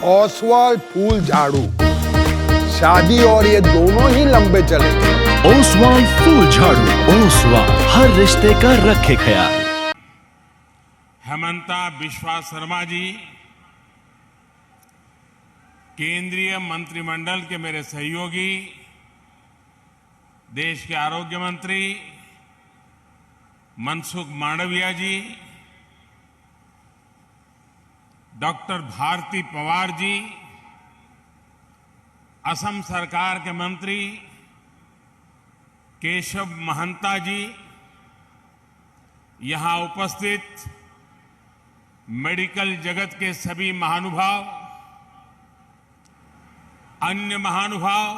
ओसवाल फूल झाड़ू, शादी और ये दोनों ही लंबे चलेंगे। ओसवाल फूल झाड़ू, ओसवाल हर रिश्ते का रखे ख्याल। हेमंता बिश्वा शर्मा जी, केंद्रीय मंत्रिमंडल के मेरे सहयोगी, देश के आरोग्य मंत्री मनसुख मांडविया जी, डॉक्टर भारती पवार जी, असम सरकार के मंत्री केशव महंता जी, यहां उपस्थित मेडिकल जगत के सभी महानुभाव, अन्य महानुभाव,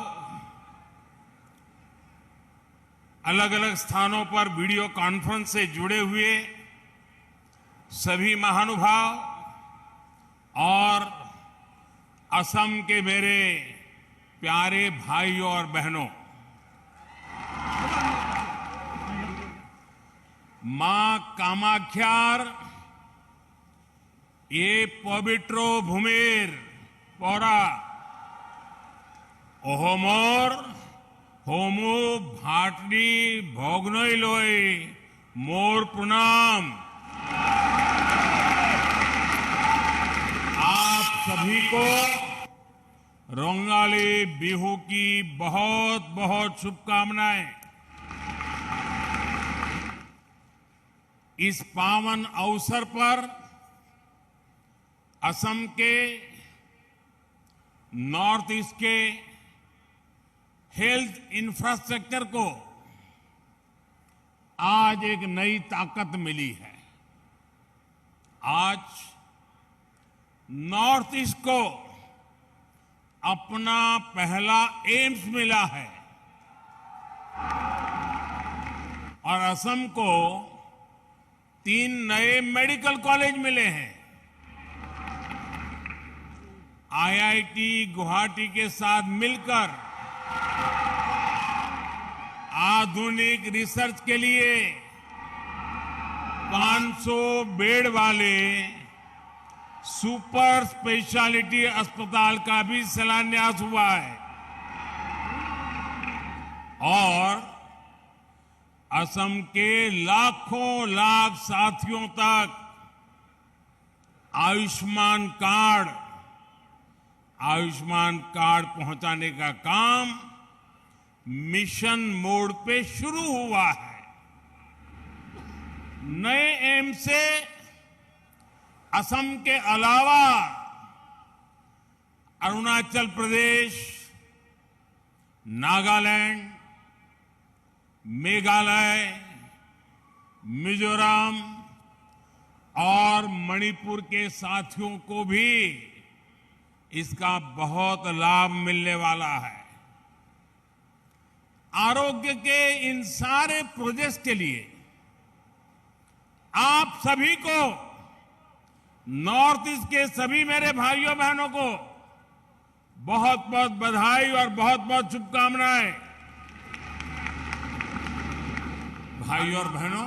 अलग अलग स्थानों पर वीडियो कॉन्फ्रेंस से जुड़े हुए सभी महानुभाव और असम के मेरे प्यारे भाइयों और बहनों, मां कामाख्यार ये पवित्रो भूमिर पौरा ओहोमोर होमो भाटनी भोगनोई लोई मोर प्रणाम। आप सभी को रोंगाली बिहू की बहुत बहुत शुभकामनाएं। इस पावन अवसर पर असम के नॉर्थ ईस्ट के हेल्थ इंफ्रास्ट्रक्चर को आज एक नई ताकत मिली है। आज नॉर्थ ईस्ट को अपना पहला एम्स मिला है और असम को 3 नए मेडिकल कॉलेज मिले हैं। आईआईटी गुवाहाटी के साथ मिलकर आधुनिक रिसर्च के लिए 500 बेड वाले सुपर स्पेशलिटी अस्पताल का भी शिलान्यास हुआ है और असम के लाखों लाख साथियों तक आयुष्मान कार्ड पहुंचाने का काम मिशन मोड पे शुरू हुआ है। नए एम्स से असम के अलावा अरुणाचल प्रदेश, नागालैंड, मेघालय, मिजोरम और मणिपुर के साथियों को भी इसका बहुत लाभ मिलने वाला है। आरोग्य के इन सारे प्रोजेक्ट्स के लिए आप सभी को, नॉर्थ ईस्ट के सभी मेरे भाइयों बहनों को बहुत बहुत बधाई और बहुत बहुत शुभकामनाएं। भाइयों और बहनों,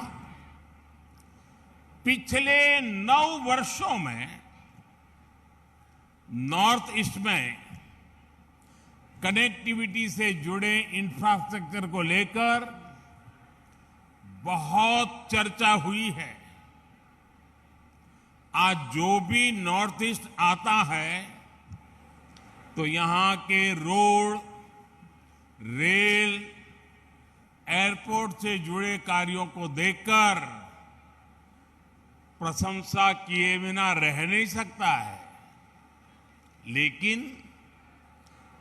पिछले 9 वर्षों में नॉर्थ ईस्ट में कनेक्टिविटी से जुड़े इंफ्रास्ट्रक्चर को लेकर बहुत चर्चा हुई है। आज जो भी नॉर्थ ईस्ट आता है तो यहां के रोड, रेल, एयरपोर्ट से जुड़े कार्यों को देखकर प्रशंसा किए बिना रह नहीं सकता है। लेकिन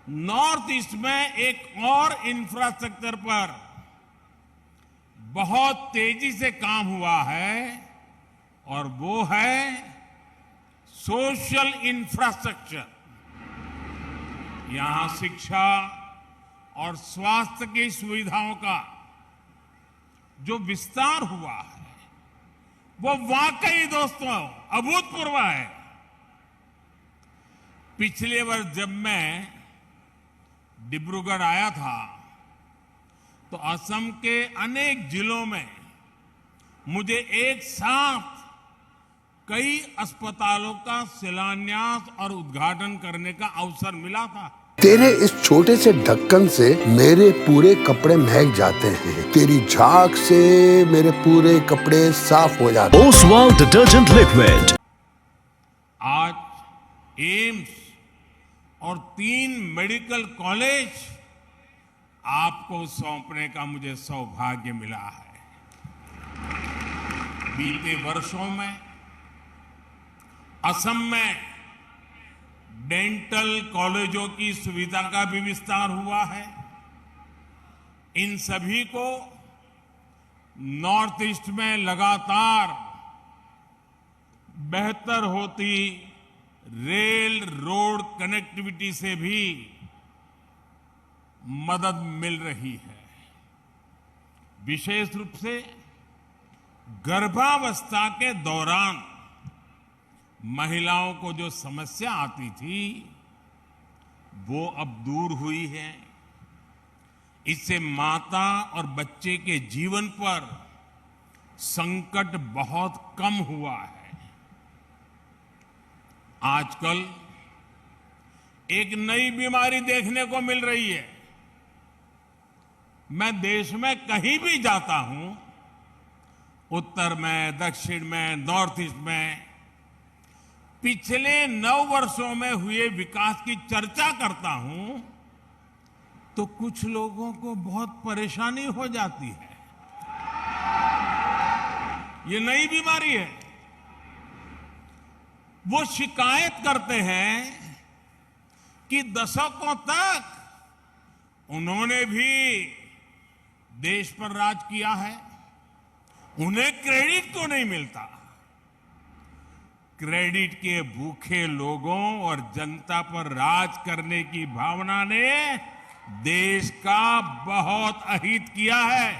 नॉर्थ ईस्ट में एक और इंफ्रास्ट्रक्चर पर बहुत तेजी से काम हुआ है और वो है सोशल इंफ्रास्ट्रक्चर। यहां शिक्षा और स्वास्थ्य की सुविधाओं का जो विस्तार हुआ है वो वाकई दोस्तों अभूतपूर्व है। पिछले वर्ष जब मैं डिब्रूगढ़ आया था तो असम के अनेक जिलों में मुझे एक साथ कई अस्पतालों का शिलान्यास और उद्घाटन करने का अवसर मिला था। तेरे इस छोटे से ढक्कन से मेरे पूरे कपड़े महक जाते हैं। तेरी झाग से मेरे पूरे कपड़े साफ हो जाते हैं। Oswal detergent liquid. आज एम्स और 3 मेडिकल कॉलेज आपको सौंपने का मुझे सौभाग्य मिला है। बीते वर्षों में असम में डेंटल कॉलेजों की सुविधा का भी विस्तार हुआ है। इन सभी को नॉर्थ ईस्ट में लगातार बेहतर होती रेल रोड कनेक्टिविटी से भी मदद मिल रही है। विशेष रूप से गर्भावस्था के दौरान महिलाओं को जो समस्या आती थी वो अब दूर हुई है। इससे माता और बच्चे के जीवन पर संकट बहुत कम हुआ है। आजकल एक नई बीमारी देखने को मिल रही है। मैं देश में कहीं भी जाता हूं, उत्तर में, दक्षिण में, नॉर्थ ईस्ट में, पिछले 9 वर्षों में हुए विकास की चर्चा करता हूं तो कुछ लोगों को बहुत परेशानी हो जाती है। ये नई बीमारी है। वो शिकायत करते हैं कि दशकों तक उन्होंने भी देश पर राज किया है, उन्हें क्रेडिट क्यों नहीं मिलता। क्रेडिट के भूखे लोगों और जनता पर राज करने की भावना ने देश का बहुत अहित किया है।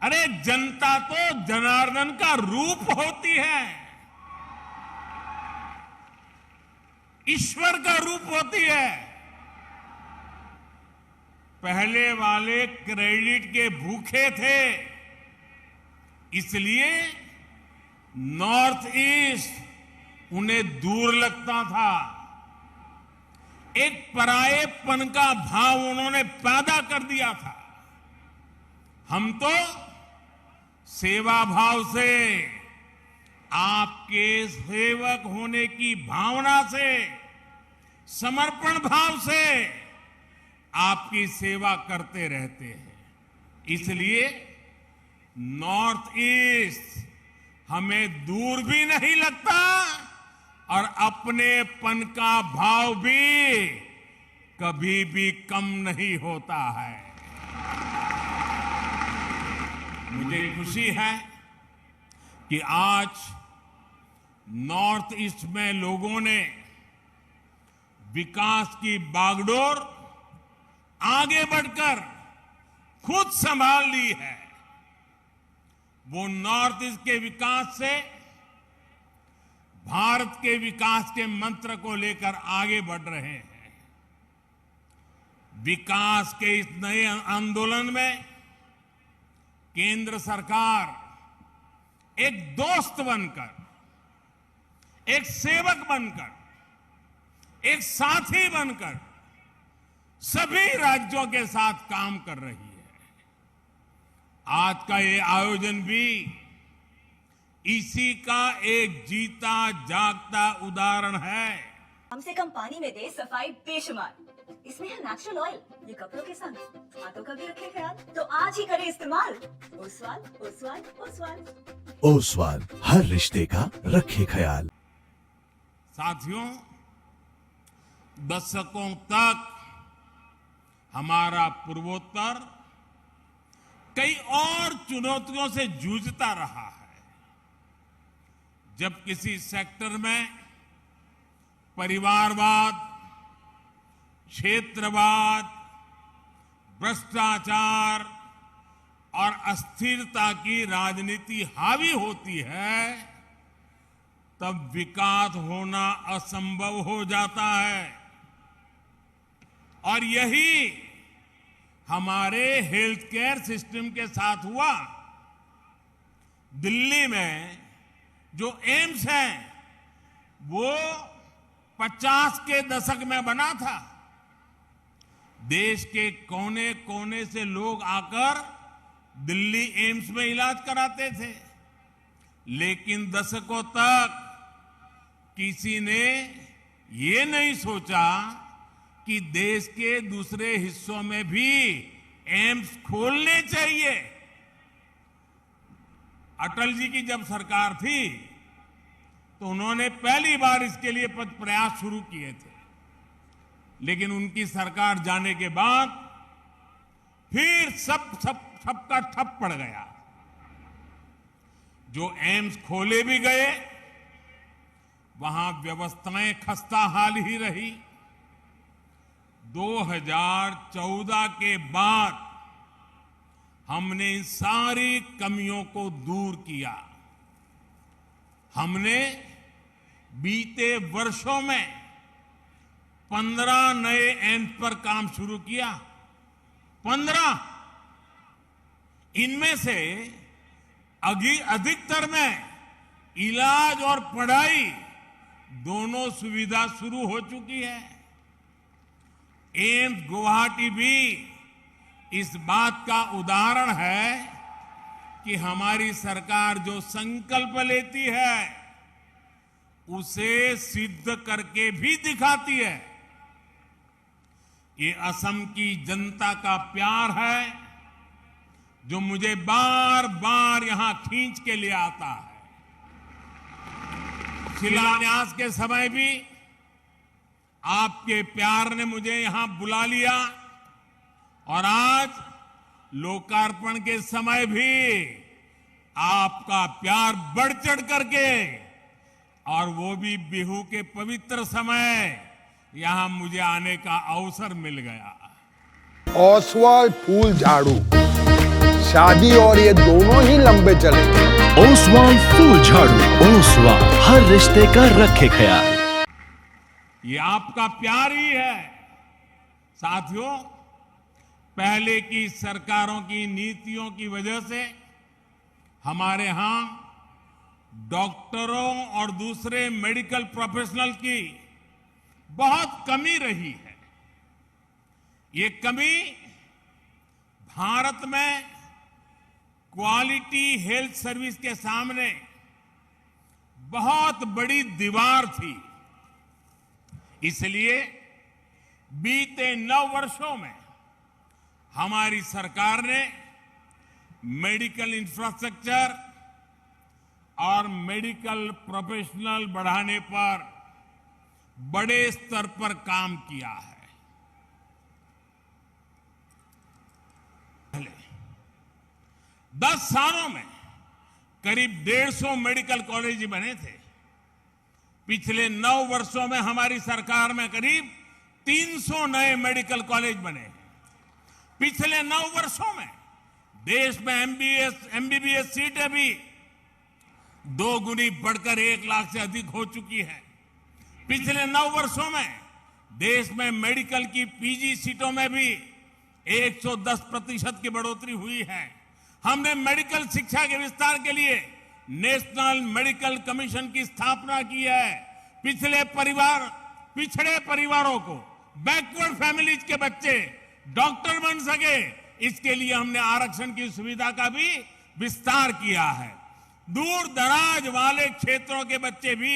अरे जनता तो जनार्दन का रूप होती है, ईश्वर का रूप होती है। पहले वाले क्रेडिट के भूखे थे, इसलिए नॉर्थ ईस्ट उन्हें दूर लगता था। एक परायेपन का भाव उन्होंने पैदा कर दिया था। हम तो सेवा भाव से, आपके सेवक होने की भावना से, समर्पण भाव से आपकी सेवा करते रहते हैं। इसलिए नॉर्थ ईस्ट हमें दूर भी नहीं लगता और अपनेपन का भाव भी कभी भी कम नहीं होता है। मुझे खुशी है कि आज नॉर्थ ईस्ट में लोगों ने विकास की बागडोर आगे बढ़कर खुद संभाल ली है। वो नॉर्थ ईस्ट के विकास से भारत के विकास के मंत्र को लेकर आगे बढ़ रहे हैं। विकास के इस नए आंदोलन में केंद्र सरकार एक दोस्त बनकर, एक सेवक बनकर, एक साथी बनकर सभी राज्यों के साथ काम कर रही है। आज का ये आयोजन भी इसी का एक जीता जागता उदाहरण है। कम से कम पानी में दे सफाई बेशुमार। इसमें है नेचुरल ऑयल। ये कपड़ों के संग हाथों का भी रखे ख्याल। तो आज ही करें इस्तेमाल ओसवाल ओसवाल ओसवाल। ओसवाल हर रिश्ते का रखे ख्याल। साथियों, दशकों तक हमारा पूर्वोत्तर कई और चुनौतियों से जूझता रहा है। जब किसी सेक्टर में परिवारवाद, क्षेत्रवाद, भ्रष्टाचार और अस्थिरता की राजनीति हावी होती है, तब विकास होना असंभव हो जाता है। और यही हमारे हेल्थ केयर सिस्टम के साथ हुआ। दिल्ली में जो एम्स है वो 50 के दशक में बना था। देश के कोने कोने से लोग आकर दिल्ली एम्स में इलाज कराते थे, लेकिन दशकों तक किसी ने ये नहीं सोचा कि देश के दूसरे हिस्सों में भी एम्स खोलने चाहिए। अटल जी की जब सरकार थी तो उन्होंने पहली बार इसके लिए प्रयास शुरू किए थे, लेकिन उनकी सरकार जाने के बाद फिर सबका ठप पड़ गया। जो एम्स खोले भी गए वहां व्यवस्थाएं खस्ताहाल ही रही। 2014 के बाद हमने इन सारी कमियों को दूर किया। हमने बीते वर्षों में 15 नए एम्स पर काम शुरू किया। 15। इनमें से अधिकतर में इलाज और पढ़ाई दोनों सुविधा शुरू हो चुकी है। एम्स गुवाहाटी भी इस बात का उदाहरण है कि हमारी सरकार जो संकल्प लेती है उसे सिद्ध करके भी दिखाती है। ये असम की जनता का प्यार है जो मुझे बार बार यहां खींच के ले आता है। शिलान्यास के समय भी आपके प्यार ने मुझे यहां बुला लिया और आज लोकार्पण के समय भी आपका प्यार बढ़ चढ़ करके, और वो भी बिहू के पवित्र समय, यहां मुझे आने का अवसर मिल गया। ओसवाल फूल झाड़ू, शादी और ये दोनों ही लंबे चलेंगे। ओसवाल फूल झाड़ू, ओसवाल हर रिश्ते का रखे ख्याल। ये आपका प्यार ही है। साथियों, पहले की सरकारों की नीतियों की वजह से हमारे यहां डॉक्टरों और दूसरे मेडिकल प्रोफेशनल की बहुत कमी रही है। ये कमी भारत में क्वालिटी हेल्थ सर्विस के सामने बहुत बड़ी दीवार थी। इसलिए बीते 9 वर्षों में हमारी सरकार ने मेडिकल इंफ्रास्ट्रक्चर और मेडिकल प्रोफेशनल बढ़ाने पर बड़े स्तर पर काम किया है। 10 सालों में करीब 150 मेडिकल कॉलेज बने थे। पिछले 9 वर्षों में हमारी सरकार में करीब 300 नए मेडिकल कॉलेज बने। पिछले 9 वर्षों में देश में एमबीबीएस सीटें भी 2 गुनी बढ़कर 1 लाख से अधिक हो चुकी है। पिछले 9 वर्षों में देश में मेडिकल की पीजी सीटों में भी 110% की बढ़ोतरी हुई है। हमने मेडिकल शिक्षा के विस्तार के लिए नेशनल मेडिकल कमीशन की स्थापना की है। पिछड़े परिवारों को, बैकवर्ड फैमिलीज के बच्चे डॉक्टर बन सके, इसके लिए हमने आरक्षण की सुविधा का भी विस्तार किया है। दूर दराज वाले क्षेत्रों के बच्चे भी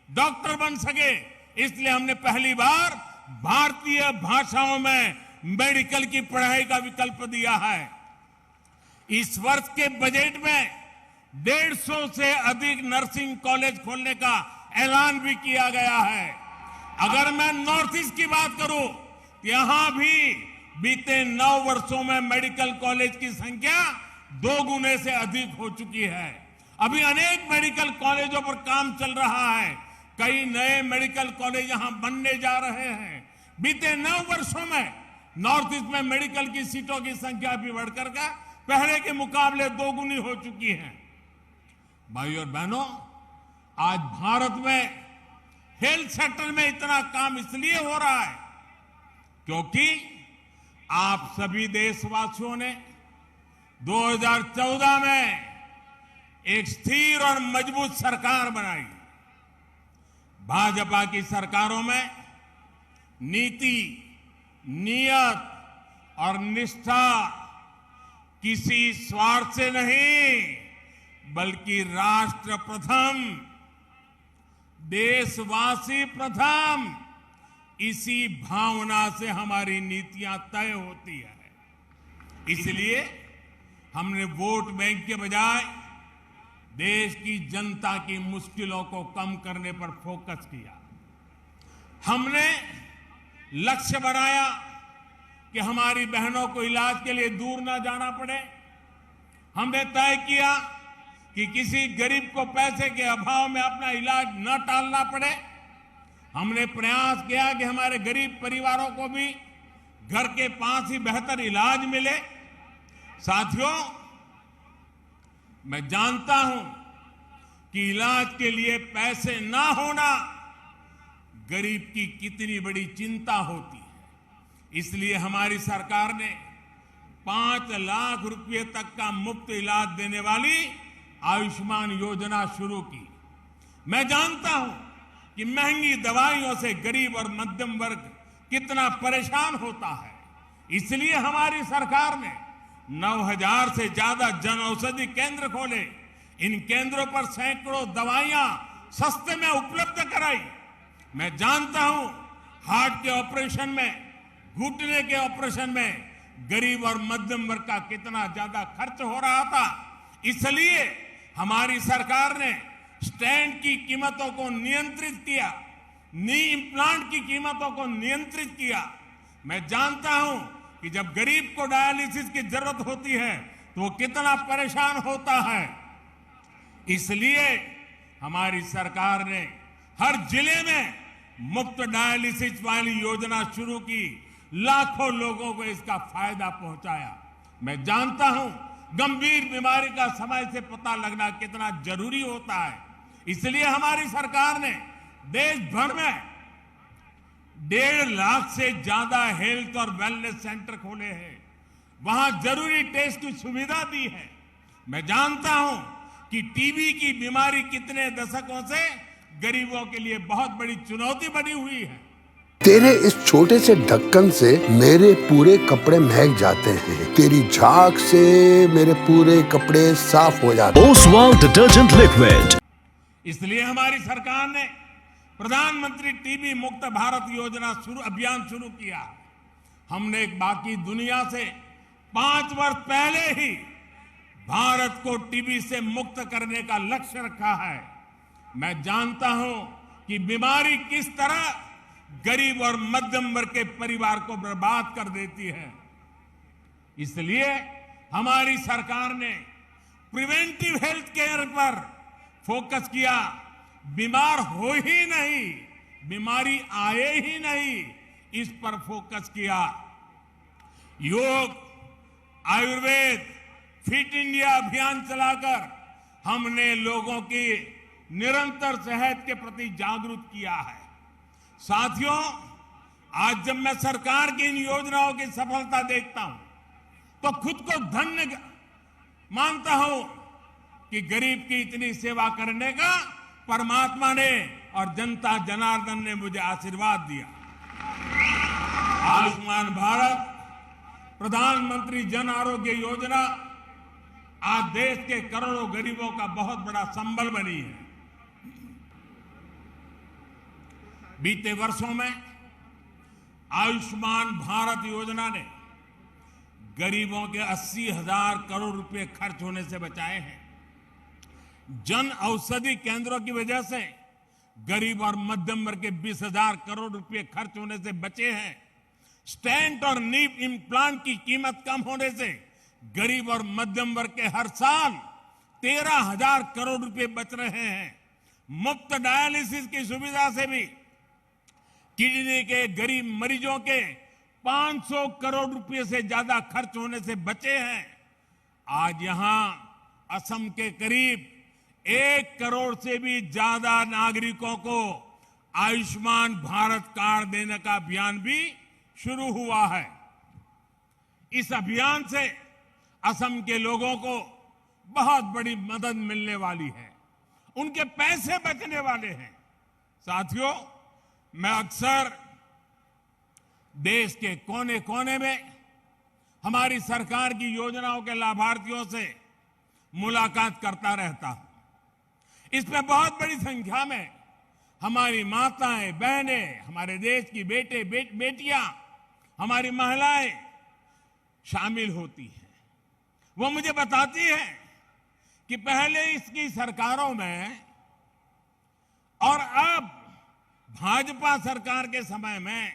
डॉक्टर बन सके, इसलिए हमने पहली बार भारतीय भाषाओं में मेडिकल की पढ़ाई का विकल्प दिया है। इस वर्ष के बजट में 150 से अधिक नर्सिंग कॉलेज खोलने का ऐलान भी किया गया है। अगर मैं नॉर्थ ईस्ट की बात करूं, यहां भी बीते 9 वर्षों में मेडिकल कॉलेज की संख्या 2 गुने से अधिक हो चुकी है। अभी अनेक मेडिकल कॉलेजों पर काम चल रहा है। कई नए मेडिकल कॉलेज यहां बनने जा रहे हैं। बीते 9 वर्षों में नॉर्थ ईस्ट में मेडिकल की सीटों की संख्या भी बढ़कर पहले के मुकाबले 2 गुनी हो चुकी है। भाइयों और बहनों, आज भारत में हेल्थ सेक्टर में इतना काम इसलिए हो रहा है क्योंकि आप सभी देशवासियों ने 2014 में एक स्थिर और मजबूत सरकार बनाई। भाजपा की सरकारों में नीति, नियत और निष्ठा किसी स्वार्थ से नहीं बल्कि राष्ट्र प्रथम, देशवासी प्रथम, इसी भावना से हमारी नीतियां तय होती है। इसलिए हमने वोट बैंक के बजाय देश की जनता की मुश्किलों को कम करने पर फोकस किया। हमने लक्ष्य बनाया कि हमारी बहनों को इलाज के लिए दूर ना जाना पड़े। हमने तय किया कि किसी गरीब को पैसे के अभाव में अपना इलाज न टालना पड़े। हमने प्रयास किया कि हमारे गरीब परिवारों को भी घर के पास ही बेहतर इलाज मिले। साथियों, मैं जानता हूं कि इलाज के लिए पैसे ना होना गरीब की कितनी बड़ी चिंता होती है। इसलिए हमारी सरकार ने 5 लाख रुपए तक का मुफ्त इलाज देने वाली आयुष्मान योजना शुरू की। मैं जानता हूं कि महंगी दवाइयों से गरीब और मध्यम वर्ग कितना परेशान होता है। इसलिए हमारी सरकार ने 9,000 से ज्यादा जन औषधि केंद्र खोले। इन केंद्रों पर सैकड़ों दवाइयां सस्ते में उपलब्ध कराई। मैं जानता हूं हार्ट के ऑपरेशन में, घुटने के ऑपरेशन में गरीब और मध्यम वर्ग का कितना ज्यादा खर्च हो रहा था। इसलिए हमारी सरकार ने स्टेंट की कीमतों को नियंत्रित किया, नी इम्प्लांट की कीमतों को नियंत्रित किया। मैं जानता हूं कि जब गरीब को डायलिसिस की जरूरत होती है तो वो कितना परेशान होता है। इसलिए हमारी सरकार ने हर जिले में मुफ्त डायलिसिस वाली योजना शुरू की, लाखों लोगों को इसका फायदा पहुंचाया। मैं जानता हूं गंभीर बीमारी का समय से पता लगना कितना जरूरी होता है। इसलिए हमारी सरकार ने देश भर में 1.5 लाख से ज्यादा हेल्थ और वेलनेस सेंटर खोले हैं। वहां जरूरी टेस्ट की सुविधा दी है। मैं जानता हूं कि टीबी की बीमारी कितने दशकों से गरीबों के लिए बहुत बड़ी चुनौती बनी हुई है। तेरे इस छोटे से ढक्कन से मेरे पूरे कपड़े महक जाते हैं। तेरी झाग से मेरे पूरे कपड़े साफ हो जाते हैं। Oswal detergent liquid. इसलिए हमारी सरकार ने प्रधानमंत्री टीबी मुक्त भारत योजना अभियान शुरू किया। हमने बाकी दुनिया से 5 वर्ष पहले ही भारत को टीबी से मुक्त करने का लक्ष्य रखा है। मैं जानता हूं कि बीमारी किस तरह गरीब और मध्यम वर्ग के परिवार को बर्बाद कर देती है। इसलिए हमारी सरकार ने प्रिवेंटिव हेल्थ केयर पर फोकस किया। बीमार हो ही नहीं, बीमारी आए ही नहीं, इस पर फोकस किया। योग, आयुर्वेद, फिट इंडिया अभियान चलाकर हमने लोगों की निरंतर सेहत के प्रति जागरूक किया है। साथियों, आज जब मैं सरकार की इन योजनाओं की सफलता देखता हूं तो खुद को धन्य मानता हूं कि गरीब की इतनी सेवा करने का परमात्मा ने और जनता जनार्दन ने मुझे आशीर्वाद दिया। आयुष्मान भारत, प्रधानमंत्री जन आरोग्य योजना आज देश के करोड़ों गरीबों का बहुत बड़ा संबल बनी है। बीते वर्षों में आयुष्मान भारत योजना ने गरीबों के 80,000 करोड़ रुपए खर्च होने से बचाए हैं। जन औषधि केंद्रों की वजह से गरीब और मध्यम वर्ग के 20,000 करोड़ रुपए खर्च होने से बचे हैं। स्टेंट और नी इम्प्लांट की कीमत कम होने से गरीब और मध्यम वर्ग के हर साल 13,000 करोड़ रुपए बच रहे हैं। मुफ्त डायलिसिस की सुविधा से भी किडनी के गरीब मरीजों के 500 करोड़ रुपए से ज्यादा खर्च होने से बचे हैं। आज यहां असम के करीब 1 करोड़ से भी ज्यादा नागरिकों को आयुष्मान भारत कार्ड देने का अभियान भी शुरू हुआ है। इस अभियान से असम के लोगों को बहुत बड़ी मदद मिलने वाली है, उनके पैसे बचने वाले हैं। साथियों, मैं अक्सर देश के कोने कोने में हमारी सरकार की योजनाओं के लाभार्थियों से मुलाकात करता रहता हूं। इसमें बहुत बड़ी संख्या में हमारी माताएं, बहनें, हमारे देश की बेटियां, हमारी महिलाएं शामिल होती हैं। वो मुझे बताती हैं कि पहले इसकी सरकारों में और अब भाजपा सरकार के समय में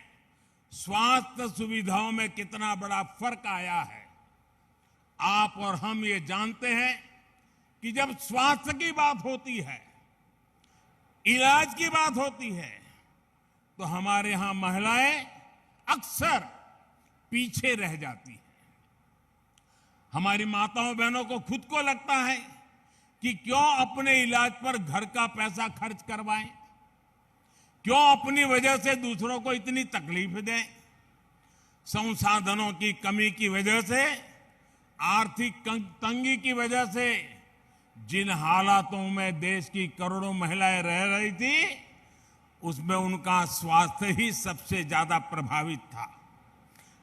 स्वास्थ्य सुविधाओं में कितना बड़ा फर्क आया है। आप और हम ये जानते हैं कि जब स्वास्थ्य की बात होती है, इलाज की बात होती है, तो हमारे यहां महिलाएं अक्सर पीछे रह जाती हैं। हमारी माताओं बहनों को खुद को लगता है कि क्यों अपने इलाज पर घर का पैसा खर्च करवाएं, क्यों अपनी वजह से दूसरों को इतनी तकलीफ दें। संसाधनों की कमी की वजह से, आर्थिक तंगी की वजह से जिन हालातों में देश की करोड़ों महिलाएं रह रही थी, उसमें उनका स्वास्थ्य ही सबसे ज्यादा प्रभावित था।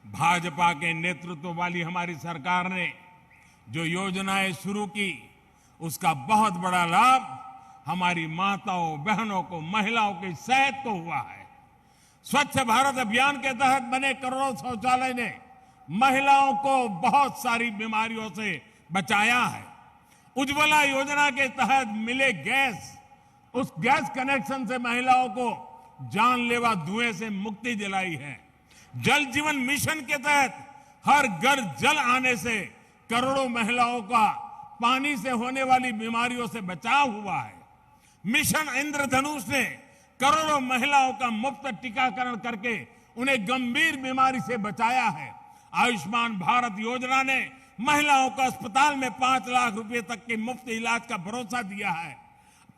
भाजपा के नेतृत्व वाली हमारी सरकार ने जो योजनाएं शुरू की, उसका बहुत बड़ा लाभ हमारी माताओं, बहनों को, महिलाओं की सेहत को हुआ है। स्वच्छ भारत अभियान के तहत बने करोड़ों शौचालय ने महिलाओं को बहुत सारी बीमारियों से बचाया है। उज्ज्वला योजना के तहत मिले गैस, उस गैस कनेक्शन से महिलाओं को जानलेवा धुएं से मुक्ति दिलाई है। जल जीवन मिशन के तहत हर घर जल आने से करोड़ों महिलाओं का पानी से होने वाली बीमारियों से बचाव हुआ है। मिशन इंद्रधनुष ने करोड़ों महिलाओं का मुफ्त टीकाकरण करके उन्हें गंभीर बीमारी से बचाया है। आयुष्मान भारत योजना ने महिलाओं को अस्पताल में 5 लाख रुपए तक के मुफ्त इलाज का भरोसा दिया है।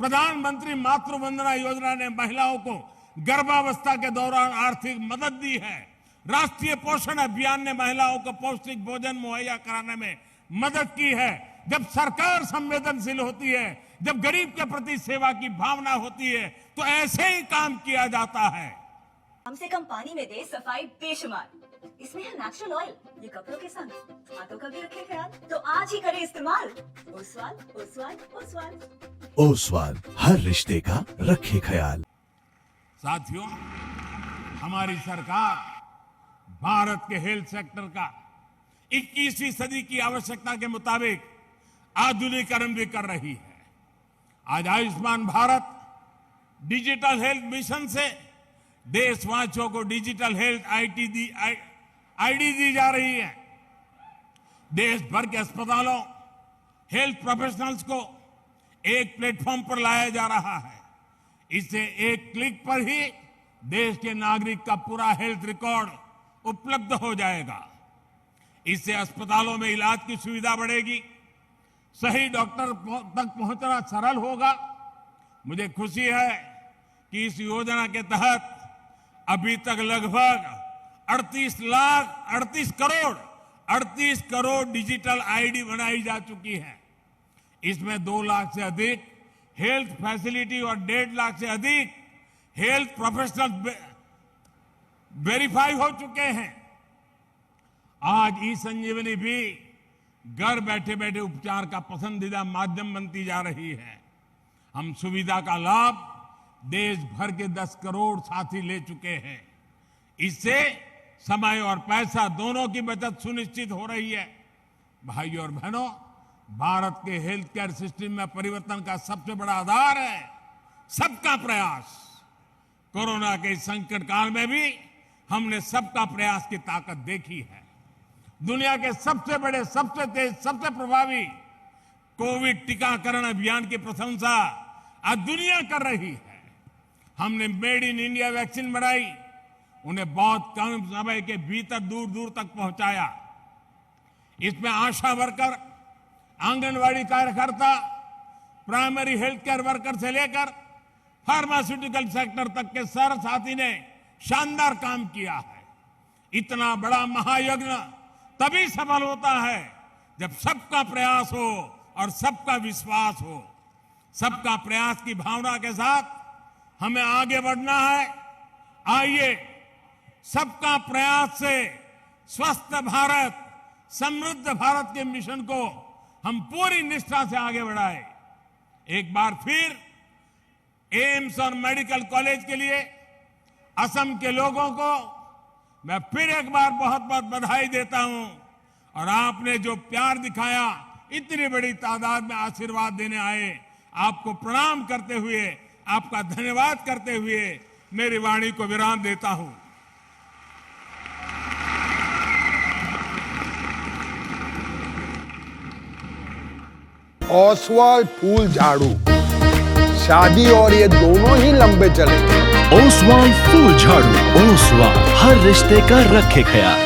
प्रधानमंत्री मातृ वंदना योजना ने महिलाओं को गर्भावस्था के दौरान आर्थिक मदद दी है। राष्ट्रीय पोषण अभियान ने महिलाओं को पौष्टिक भोजन मुहैया कराने में मदद की है। जब सरकार संवेदनशील होती है, जब गरीब के प्रति सेवा की भावना होती है, तो ऐसे ही काम किया जाता है। कम से कम पानी में दे सफाई बेशुमार। इसमें है नेचुरल ऑयल, ये कपड़ों के संग हाथों का भी रखे ख्याल। तो आज ही करें इस्तेमाल ओसवाल, ओसवाल, ओसवाल। ओसवाल, हर रिश्ते का रखे ख्याल। साथियों, हमारी सरकार भारत के हेल्थ सेक्टर का 21वीं सदी की आवश्यकता के मुताबिक आधुनिकीकरण भी कर रही है। आज Ayushman Bharat digital health mission से देशवासियों को डिजिटल हेल्थ आईडी दी जा रही है। देश भर के अस्पतालों, हेल्थ प्रोफेशनल्स को एक प्लेटफॉर्म पर लाया जा रहा है। इससे एक क्लिक पर ही देश के नागरिक का पूरा हेल्थ रिकॉर्ड उपलब्ध हो जाएगा। इससे अस्पतालों में इलाज की सुविधा बढ़ेगी, सही डॉक्टर तक पहुंचना सरल होगा। मुझे खुशी है कि इस योजना के तहत अभी तक लगभग 38 करोड़ डिजिटल आईडी बनाई जा चुकी है। इसमें 2 लाख से अधिक हेल्थ फैसिलिटी और 1.5 लाख से अधिक हेल्थ प्रोफेशनल वेरीफाई हो चुके हैं। आज ई संजीवनी भी घर बैठे बैठे उपचार का पसंदीदा माध्यम बनती जा रही है। हम सुविधा का लाभ देश भर के 10 करोड़ साथी ले चुके हैं। इससे समय और पैसा दोनों की बचत सुनिश्चित हो रही है। भाइयों और बहनों, भारत के हेल्थ केयर सिस्टम में परिवर्तन का सबसे बड़ा आधार है सबका प्रयास। कोरोना के संकट काल में भी हमने सबका प्रयास की ताकत देखी है। दुनिया के सबसे बड़े, सबसे तेज, सबसे प्रभावी कोविड टीकाकरण अभियान की प्रशंसा आज दुनिया कर रही है। हमने मेड इन इंडिया वैक्सीन बनाई, उन्हें बहुत कम समय के भीतर दूर दूर तक पहुंचाया। इसमें आशा वर्कर, आंगनवाड़ी कार्यकर्ता, प्राइमरी हेल्थ केयर वर्कर से लेकर फार्मास्यूटिकल सेक्टर तक के सारे साथी ने शानदार काम किया है। इतना बड़ा महायज्ञ तभी सफल होता है जब सबका प्रयास हो और सबका विश्वास हो। सबका प्रयास की भावना के साथ हमें आगे बढ़ना है। आइए सबका प्रयास से स्वस्थ भारत, समृद्ध भारत के मिशन को हम पूरी निष्ठा से आगे बढ़ाएं। एक बार फिर एम्स और मेडिकल कॉलेज के लिए असम के लोगों को मैं फिर एक बार बहुत बहुत बधाई देता हूं। और आपने जो प्यार दिखाया, इतनी बड़ी तादाद में आशीर्वाद देने आए, आपको प्रणाम करते हुए, आपका धन्यवाद करते हुए मेरी वाणी को विराम देता हूं। ओसवाल फूल झाड़ू, शादी और ये दोनों ही लंबे चलेंगे। ओसवाल फूल झाड़ू, ओसवाल हर रिश्ते का रखे ख्याल।